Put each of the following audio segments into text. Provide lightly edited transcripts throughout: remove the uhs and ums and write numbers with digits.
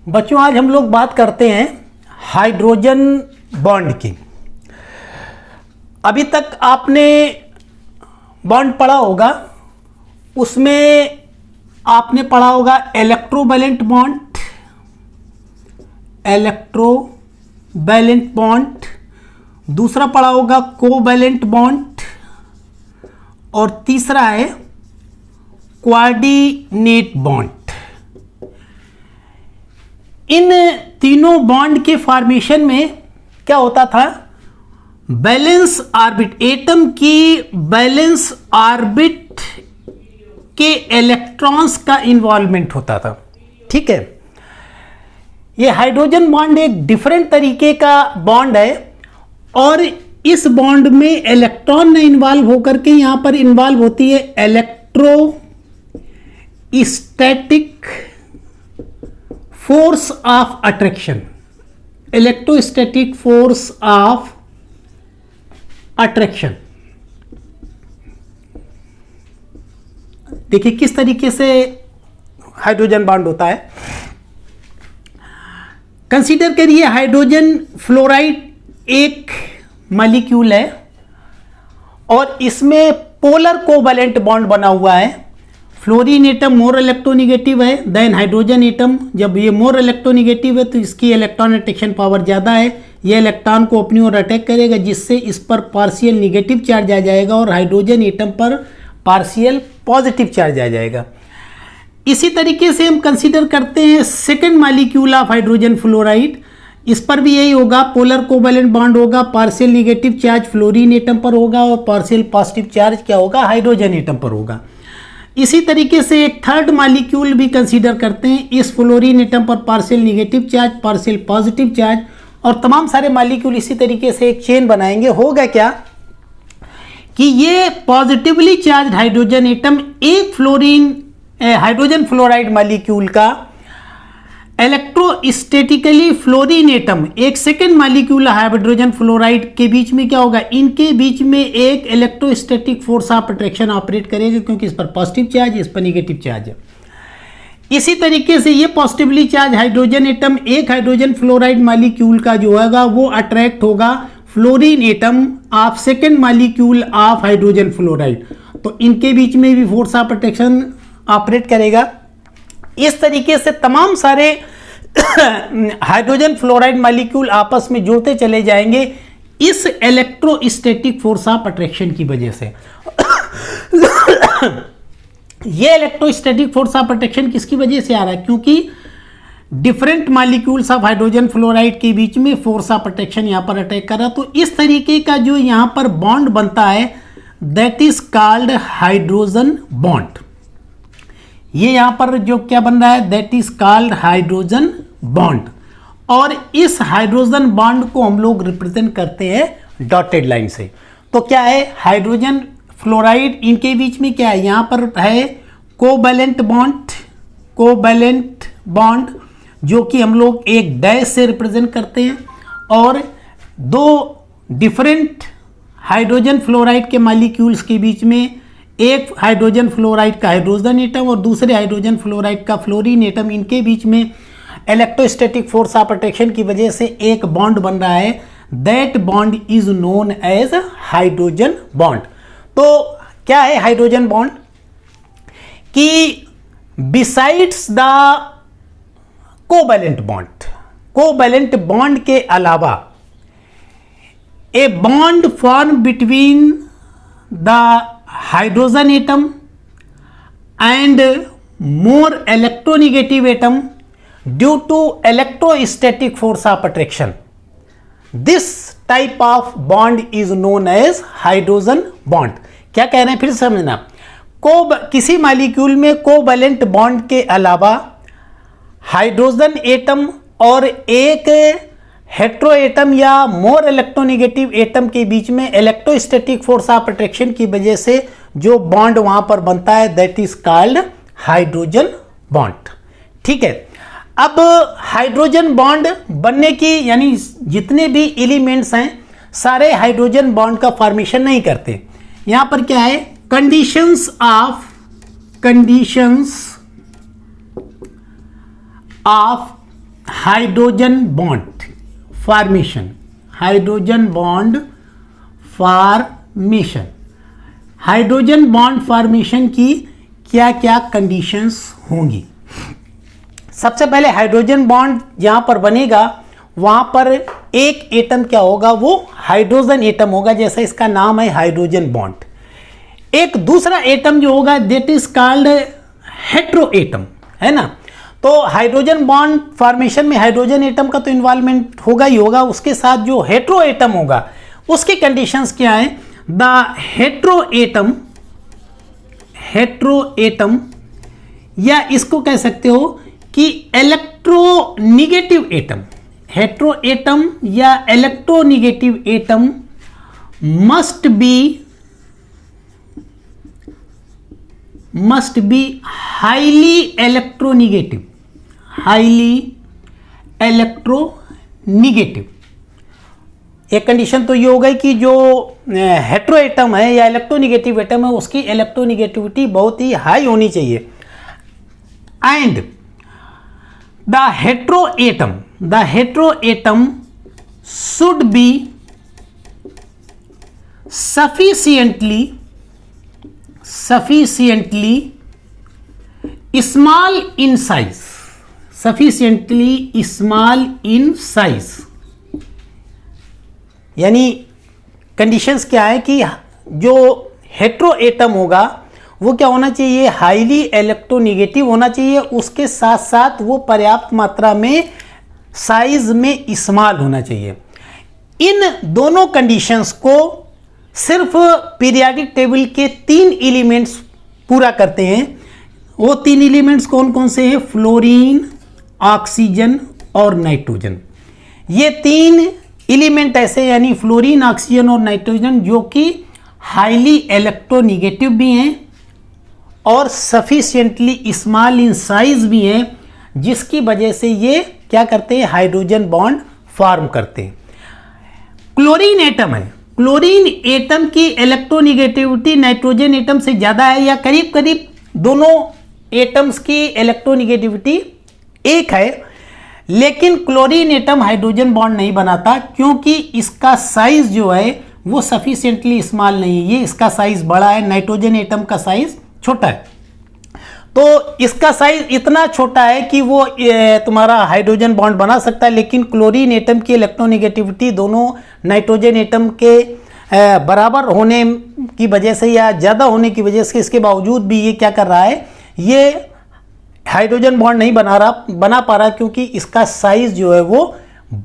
बच्चों, आज हम लोग बात करते हैं हाइड्रोजन बॉन्ड की। अभी तक आपने बॉन्ड पढ़ा होगा, उसमें आपने पढ़ा होगा इलेक्ट्रोवैलेंट बॉन्ड, इलेक्ट्रोवैलेंट बॉन्ड, दूसरा पढ़ा होगा कोवैलेंट बॉन्ड और तीसरा है कोऑर्डिनेट बॉन्ड। इन तीनों बॉन्ड के फॉर्मेशन में क्या होता था? बैलेंस ऑर्बिट, एटम की बैलेंस ऑर्बिट के इलेक्ट्रॉन्स का इन्वॉल्वमेंट होता था। ठीक है, ये हाइड्रोजन बॉन्ड एक डिफरेंट तरीके का बॉन्ड है और इस बॉन्ड में इलेक्ट्रॉन न इन्वॉल्व होकर के यहां पर इन्वॉल्व होती है electrostatic force of attraction, electrostatic force of attraction. देखिए किस तरीके से हाइड्रोजन बॉन्ड होता है। कंसीडर करिए हाइड्रोजन फ्लोराइड एक मॉलिक्यूल है और इसमें पोलर कोवैलेंट बॉन्ड बना हुआ है। फ्लोरीन एटम मोर इलेक्ट्रोनिगेटिव है देन हाइड्रोजन एटम। जब ये मोर इलेक्ट्रोनिगेटिव है तो इसकी इलेक्ट्रॉन अट्रैक्शन पावर ज़्यादा है, ये इलेक्ट्रॉन को अपनी ओर अटैक करेगा जिससे इस पर पार्शियल निगेटिव चार्ज आ जाएगा और हाइड्रोजन एटम पर पार्शियल पॉजिटिव चार्ज आ जाएगा। इसी तरीके से हम कंसीडर करते हैं second molecule of hydrogen fluoride, इस पर भी यही होगा, पोलर कोवैलेंट बॉन्ड होगा, partial negative charge fluorine atom पर होगा और पार्शियल पॉजिटिव चार्ज क्या होगा? हाइड्रोजन एटम पर होगा। इसी तरीके से एक थर्ड मॉलिक्यूल भी कंसीडर करते हैं, इस फ्लोरीन एटम पर partial negative charge, partial positive charge और तमाम सारे मॉलिक्यूल इसी तरीके से एक चेन बनाएंगे। होगा क्या कि ये पॉजिटिवली चार्ज हाइड्रोजन एटम एक हाइड्रोजन फ्लोराइड मॉलिक्यूल का इलेक्ट्रोस्टैटिकली फ्लोरीन एटम एक सेकेंड मॉलिक्यूल हाइड्रोजन फ्लोराइड के बीच में क्या होगा? इनके बीच में एक electrostatic force of attraction operate करेगा क्योंकि इस पर पॉजिटिव चार्ज, इस पर निगेटिव चार्ज है। इसी तरीके से ये पॉजिटिवली चार्ज हाइड्रोजन एटम एक हाइड्रोजन फ्लोराइड मॉलिक्यूल का जो होगा वो अट्रैक्ट होगा fluorine atom of second molecule of hydrogen fluoride, तो इनके बीच में भी फोर्स ऑफ अट्रैक्शन ऑपरेट करेगा। इस तरीके से तमाम सारे हाइड्रोजन फ्लोराइड मॉलिक्यूल आपस में जुड़ते चले जाएंगे इस इलेक्ट्रोस्टैटिक फोर्स ऑफ अट्रैक्शन की वजह से। ये इलेक्ट्रोस्टैटिक फोर्स ऑफ अट्रैक्शन किसकी वजह से आ रहा है? क्योंकि different molecules of hydrogen fluoride के बीच में फोर्स ऑफ अट्रैक्शन यहां पर अटैक कर रहा है। तो इस तरीके का जो यहां पर बॉन्ड बनता है that is called hydrogen bond. ये यहां पर जो क्या बन रहा है that is called hydrogen bond और इस हाइड्रोजन बॉन्ड को हम लोग रिप्रेजेंट करते हैं डॉटेड लाइन से। तो क्या है हाइड्रोजन फ्लोराइड, इनके बीच में क्या है? यहां पर है कोवैलेंट बॉन्ड, कोवैलेंट बॉन्ड जो कि हम लोग एक डैश से रिप्रेजेंट करते हैं और दो डिफरेंट हाइड्रोजन फ्लोराइड के मॉलिक्यूल्स के बीच में एक हाइड्रोजन फ्लोराइड का हाइड्रोजन एटम और दूसरे हाइड्रोजन फ्लोराइड का फ्लोरीन एटम, इनके बीच में इलेक्ट्रोस्टैटिक फोर्स ऑफ अट्रैक्शन की वजह से एक बॉन्ड बन रहा है। That bond is known as hydrogen bond. तो क्या है हाइड्रोजन बॉन्ड? कि besides the covalent bond, covalent bond के अलावा a bond form between the hydrogen atom and more electronegative atom due to electrostatic force of attraction. This type of bond is known as hydrogen bond. क्या कह रहे हैं फिर समझना, किसी molecule में कोवैलेंट बॉन्ड के अलावा हाइड्रोजन एटम और एक हेट्रो एटम या मोर इलेक्ट्रोनेगेटिव एटम के बीच में इलेक्ट्रोस्टैटिक फोर्स ऑफ अट्रैक्शन की वजह से जो बॉन्ड वहां पर बनता है that is called hydrogen bond. ठीक है, अब हाइड्रोजन बॉन्ड बनने की यानी जितने भी एलिमेंट्स हैं सारे हाइड्रोजन बॉन्ड का फॉर्मेशन नहीं करते। यहां पर क्या है, conditions of hydrogen bond formation, hydrogen bond formation, hydrogen bond formation की क्या क्या कंडीशंस होंगी। सबसे पहले हाइड्रोजन बॉन्ड जहां पर बनेगा वहां पर एक एटम क्या होगा, वो हाइड्रोजन एटम होगा, जैसा इसका नाम है हाइड्रोजन बॉन्ड। एक दूसरा एटम जो होगा that is called hetero atom, है ना। तो हाइड्रोजन बॉन्ड फॉर्मेशन में हाइड्रोजन एटम का तो इन्वॉल्वमेंट होगा ही होगा, उसके साथ जो हेट्रो एटम होगा उसकी कंडीशंस क्या है। द हेट्रो एटम या इसको कह सकते हो कि इलेक्ट्रोनिगेटिव एटम, हेट्रो एटम या electronegative atom must be highly electronegative, एक कंडीशन तो ये हो गई कि जो हेट्रो एटम है या इलेक्ट्रोनिगेटिव एटम है उसकी इलेक्ट्रोनिगेटिविटी बहुत ही हाई होनी चाहिए। And the hetero atom should be sufficiently small in size, यानी कंडीशंस क्या है कि जो हेट्रो एटम होगा वो क्या होना चाहिए, हाईली इलेक्ट्रोनिगेटिव होना चाहिए, उसके साथ साथ वो पर्याप्त मात्रा में साइज में स्मॉल होना चाहिए। इन दोनों कंडीशंस को सिर्फ पीरियोडिक टेबल के 3 एलिमेंट्स पूरा करते हैं। वो 3 एलिमेंट्स कौन कौन से हैं, फ्लोरीन, ऑक्सीजन और नाइट्रोजन। ये 3 एलिमेंट ऐसे यानी फ्लोरीन, ऑक्सीजन और नाइट्रोजन जो कि हाईली इलेक्ट्रोनिगेटिव भी हैं और सफिशिएंटली स्मॉल इन साइज भी हैं, जिसकी वजह से ये क्या करते हैं, हाइड्रोजन बॉन्ड फॉर्म करते हैं। क्लोरीन एटम है, क्लोरीन एटम की इलेक्ट्रोनिगेटिविटी नाइट्रोजन एटम से ज़्यादा है या करीब करीब दोनों एटम्स की इलेक्ट्रोनिगेटिविटी एक है, लेकिन क्लोरीन एटम हाइड्रोजन बॉन्ड नहीं बनाता क्योंकि इसका साइज जो है वो सफिशिएंटली स्मॉल नहीं है। ये इसका साइज बड़ा है, नाइट्रोजन एटम का साइज छोटा है। तो इसका साइज इतना छोटा है कि वो तुम्हारा हाइड्रोजन बॉन्ड बना सकता है, लेकिन क्लोरीन एटम की इलेक्ट्रोनिगेटिविटी दोनों नाइट्रोजन एटम के बराबर होने की वजह से या ज़्यादा होने की वजह से इसके बावजूद भी ये क्या कर रहा है, ये हाइड्रोजन बॉन्ड नहीं बना पा रहा क्योंकि इसका साइज जो है वो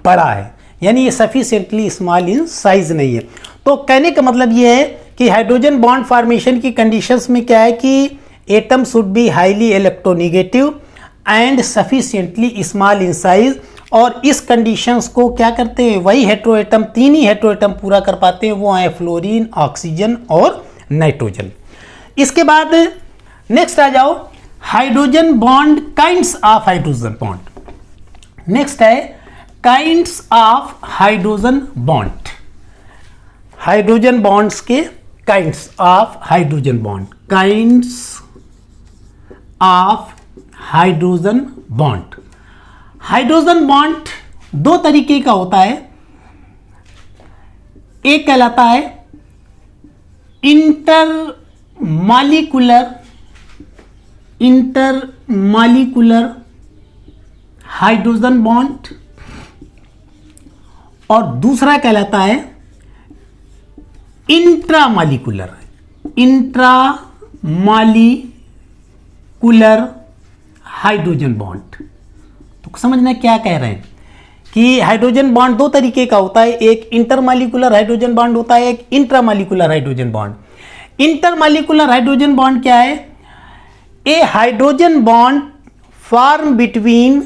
बड़ा है, यानी ये सफिशिएंटली स्मॉल इन साइज नहीं है। तो कहने का मतलब ये है कि हाइड्रोजन बॉन्ड फॉर्मेशन की कंडीशंस में क्या है कि atom should be highly electronegative and sufficiently small in size, और इस कंडीशंस को क्या करते हैं, वही हेट्रो एटम, 3 ही हेट्रो एटम पूरा कर पाते हैं, वो है फ्लोरीन, ऑक्सीजन और नाइट्रोजन। इसके बाद नेक्स्ट आ जाओ, hydrogen bond, kinds of hydrogen bond. Next है kinds of hydrogen bond, hydrogen bonds के kinds of hydrogen bond, kinds of hydrogen bond. Hydrogen bond 2 तरीके का होता है, एक कहलाता है इंटरमॉलिक्यूलर हाइड्रोजन बॉन्ड और दूसरा कहलाता है इंट्रामॉलिक्यूलर हाइड्रोजन बॉन्ड। तो समझना क्या कह रहे हैं कि हाइड्रोजन बॉन्ड 2 तरीके का होता है, एक इंटरमॉलिक्यूलर हाइड्रोजन बॉन्ड होता है, एक intramolecular hydrogen bond. Intermolecular hydrogen bond क्या है, a hydrogen bond form between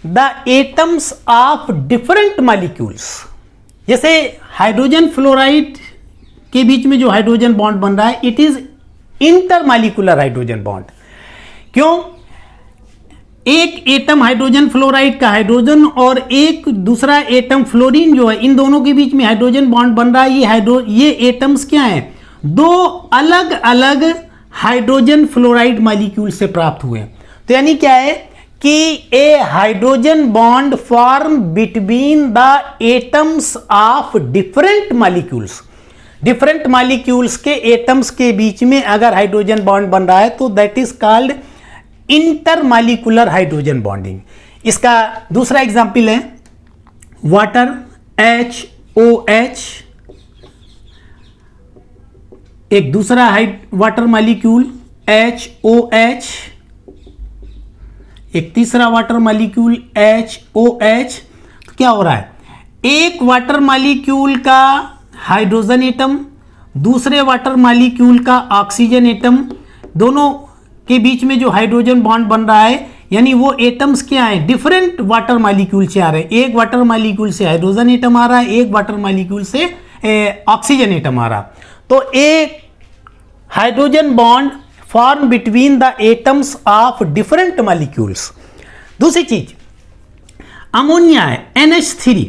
the atoms of different molecules. जैसे हाइड्रोजन फ्लोराइड के बीच में जो हाइड्रोजन बॉन्ड बन रहा है, it is intermolecular hydrogen bond. क्यों, एक एटम हाइड्रोजन फ्लोराइड का हाइड्रोजन और एक दूसरा एटम फ्लोरीन जो है, इन दोनों के बीच में हाइड्रोजन बॉन्ड बन रहा है। ये एटम्स क्या हैं, 2 अलग अलग हाइड्रोजन फ्लोराइड मॉलिक्यूल से प्राप्त हुए हैं। तो यानी क्या है कि a hydrogen bond form between the atoms of different molecules. Different molecules के एटम्स के बीच में अगर हाइड्रोजन बॉन्ड बन रहा है तो that is called intermolecular hydrogen bonding. इसका दूसरा एग्जाम्पल है वाटर HOH, एक दूसरा वाटर मॉलिक्यूल HOH, एक तीसरा वाटर मॉलिक्यूल HOH। तो क्या हो रहा है, एक वाटर मॉलिक्यूल का हाइड्रोजन एटम दूसरे वाटर मॉलिक्यूल का ऑक्सीजन एटम, दोनों के बीच में जो हाइड्रोजन बॉन्ड बन रहा है, यानी वो एटम्स क्या है, डिफरेंट वाटर मॉलिक्यूल से आ रहे हैं। एक वाटर मॉलिक्यूल से हाइड्रोजन एटम आ रहा है, एक वाटर मॉलिक्यूल से ऑक्सीजन एटम आ रहा। तो एक hydrogen bond form between the atoms of different molecules. दूसरी चीज अमोनिया है NH3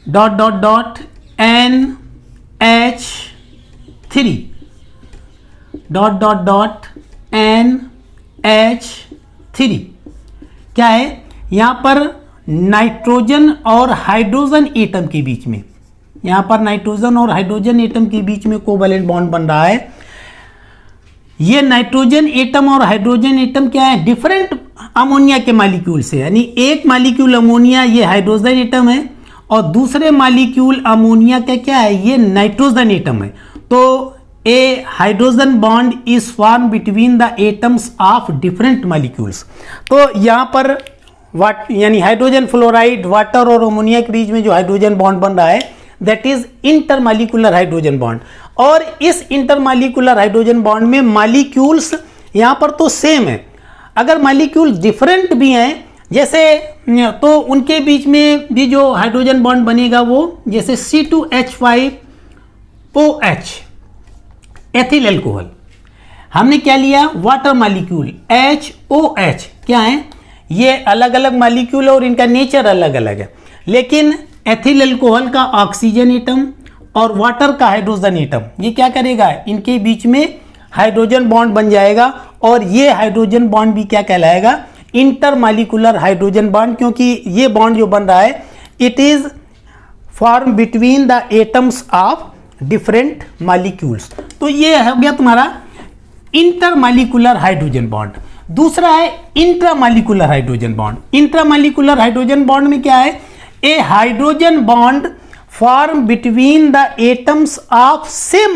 dot dot dot NH3 dot dot dot NH3 क्या है, यहां पर नाइट्रोजन और हाइड्रोजन एटम के बीच में, यहां पर नाइट्रोजन और हाइड्रोजन एटम के बीच में कोवैलेंट बॉन्ड बन रहा है। ये नाइट्रोजन एटम और हाइड्रोजन एटम क्या है, डिफरेंट अमोनिया के मॉलिक्यूल से, यानी एक मॉलिक्यूल अमोनिया ये हाइड्रोजन एटम है और दूसरे मॉलिक्यूल अमोनिया का क्या है, ये नाइट्रोजन एटम है। तो a hydrogen bond is form between the atoms of different molecules. तो यहां पर यानी हाइड्रोजन फ्लोराइड, वाटर और अमोनिया के बीच में जो हाइड्रोजन बॉन्ड बन रहा है that is intermolecular hydrogen bond. और इस इंटरमॉलिक्यूलर हाइड्रोजन बॉन्ड में मॉलिक्यूल्स यहां पर तो सेम है, अगर मॉलिक्यूल डिफरेंट भी हैं जैसे, तो उनके बीच में भी जो हाइड्रोजन बॉन्ड बनेगा वो जैसे C2H5OH एथिल अल्कोहल। हमने क्या लिया, वाटर मॉलिक्यूल HOH, क्या है, ये अलग अलग मॉलिक्यूल और इनका नेचर अलग अलग है, लेकिन एथिल अल्कोहल का ऑक्सीजन एटम और वाटर का हाइड्रोजन एटम ये क्या करेगा, इनके बीच में हाइड्रोजन बॉन्ड बन जाएगा और ये हाइड्रोजन बॉन्ड भी क्या कहलाएगा, इंटरमॉलिक्यूलर हाइड्रोजन बॉन्ड, क्योंकि ये बॉन्ड जो बन रहा है it is form between the atoms of different molecules. तो ये हो गया तुम्हारा इंटरमॉलिक्यूलर हाइड्रोजन बॉन्ड। दूसरा है intramolecular hydrogen bond. Intramolecular hydrogen bond में क्या है, a hydrogen bond form between the atoms of same